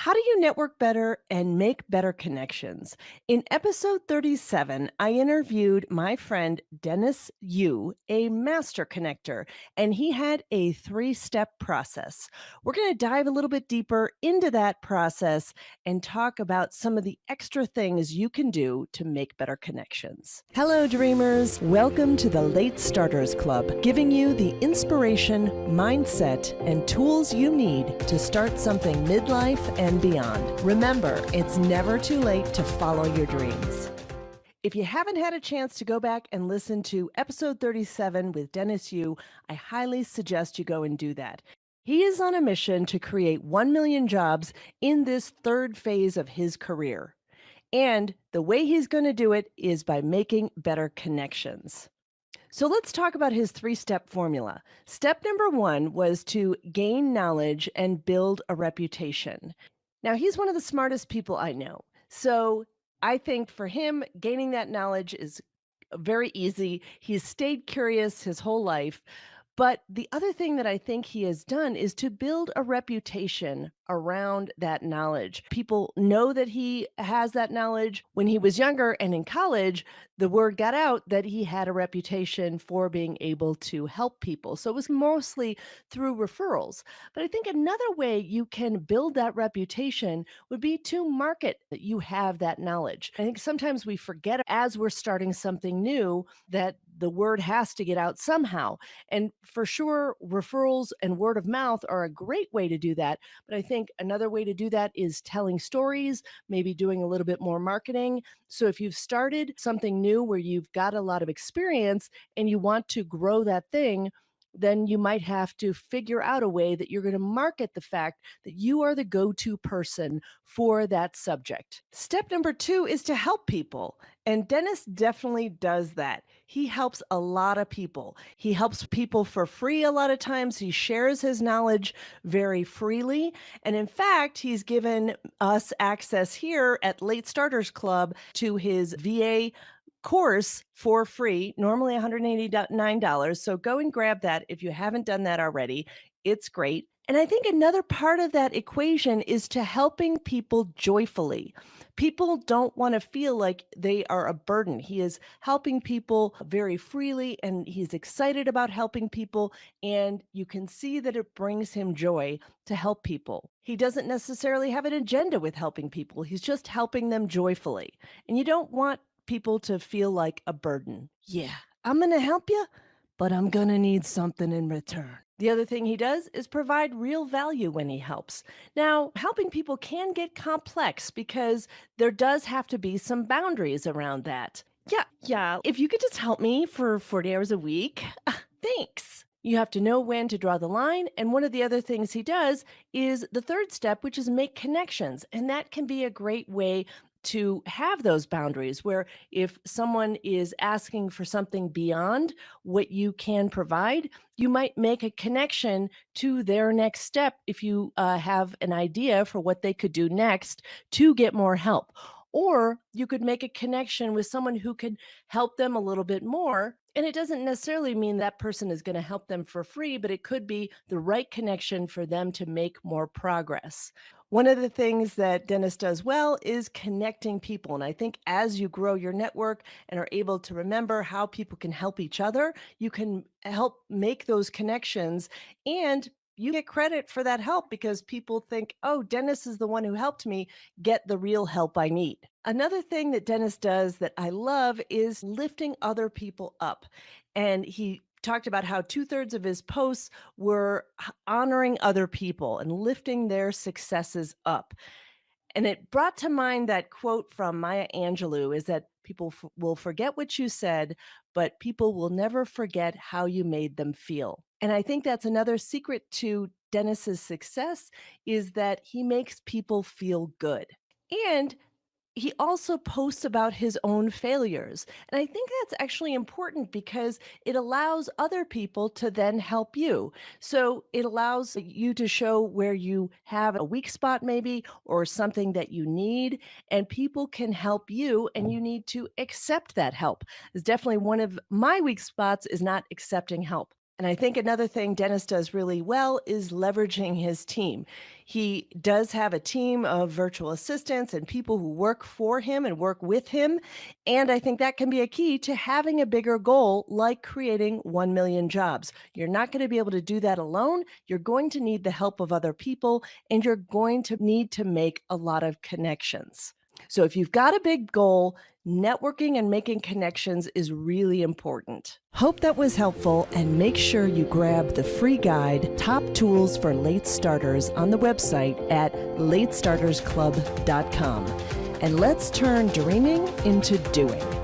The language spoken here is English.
How do you network better and make better connections? In episode 37, I interviewed my friend Dennis Yu, a master connector, and he had a three-step process. We're going to dive a little bit deeper into that process and talk about some of the extra things you can do to make better connections. Hello, dreamers. Welcome to the Late Starters Club, giving you the inspiration, mindset, and tools you need to start something midlife and beyond. Remember, it's never too late to follow your dreams. If you haven't had a chance to go back and listen to episode 37 with Dennis Yu, I highly suggest you go and do that. He is on a mission to create 1 million jobs in this third phase of his career. And the way he's going to do it is by making better connections. So let's talk about his three-step formula. Step number one was to gain knowledge and build a reputation. Now, he's one of the smartest people I know. So I think for him, gaining that knowledge is very easy. He's stayed curious his whole life. But the other thing that I think he has done is to build a reputation around that knowledge. People know that he has that knowledge. When he was younger and in college, the word got out that he had a reputation for being able to help people. So it was mostly through referrals. But I think another way you can build that reputation would be to market that you have that knowledge. I think sometimes we forget as we're starting something new that the word has to get out somehow. And for sure, referrals and word of mouth are a great way to do that. But I think another way to do that is telling stories, maybe doing a little bit more marketing. So if you've started something new where you've got a lot of experience and you want to grow that thing, then you might have to figure out a way that you're going to market the fact that you are the go to person for that subject. Step number two is to help people. And Dennis definitely does that. He helps a lot of people. He helps people for free a lot of times. He shares his knowledge very freely. And in fact, he's given us access here at Late Starters Club to his VA course for free, normally $189. So go and grab that if you haven't done that already. It's great. And I think another part of that equation is to helping people joyfully. People don't want to feel like they are a burden. He is helping people very freely and he's excited about helping people. And you can see that it brings him joy to help people. He doesn't necessarily have an agenda with helping people, he's just helping them joyfully. And you don't want people to feel like a burden. Yeah, I'm going to help you, but I'm going to need something in return. The other thing he does is provide real value when he helps. Now, helping people can get complex because there does have to be some boundaries around that. Yeah. If you could just help me for 40 hours a week, thanks. You have to know when to draw the line. And one of the other things he does is the third step, which is make connections. And that can be a great way to have those boundaries where if someone is asking for something beyond what you can provide, you might make a connection to their next step if you have an idea for what they could do next to get more help. Or you could make a connection with someone who could help them a little bit more. And it doesn't necessarily mean that person is going to help them for free, but it could be the right connection for them to make more progress. One of the things that Dennis does well is connecting people. And I think as you grow your network and are able to remember how people can help each other, you can help make those connections and you get credit for that help because people think, oh, Dennis is the one who helped me get the real help I need. Another thing that Dennis does that I love is lifting other people up. And he talked about how two-thirds of his posts were honoring other people and lifting their successes up. And it brought to mind that quote from Maya Angelou is that people will forget what you said, but people will never forget how you made them feel. And I think that's another secret to Dennis's success is that he makes people feel good. And he also posts about his own failures. And I think that's actually important because it allows other people to then help you. So it allows you to show where you have a weak spot, maybe, or something that you need, and people can help you, and you need to accept that help. It's definitely one of my weak spots is not accepting help. And I think another thing Dennis does really well is leveraging his team. He does have a team of virtual assistants and people who work for him and work with him. And I think that can be a key to having a bigger goal like creating 1 million jobs. You're not going to be able to do that alone. You're going to need the help of other people, and you're going to need to make a lot of connections. So if you've got a big goal, networking and making connections is really important. Hope that was helpful, and make sure you grab the free guide, Top Tools for Late Starters, on the website at latestartersclub.com. And let's turn dreaming into doing.